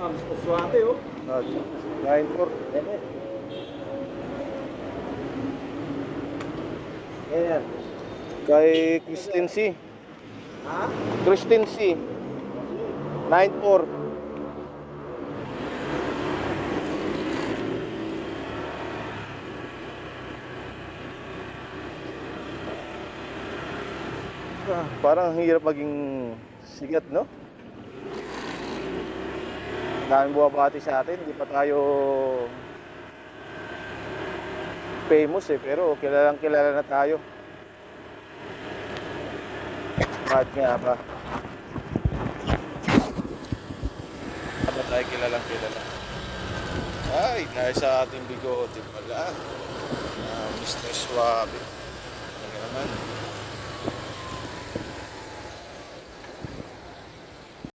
Mr. Suave, oh. 9-4. Ayan. Kay Christine C. Ha? Christine C. 9-4. Parang ang hirap maging sigat, no? Daming buwabati sa atin, hindi pa tayo famous pero kilalang kilala na tayo. Bakit nga ba? Ba tayo kilalang kilala? Ay, nasa ating bigote pala. Mr. Suave. Ano naman?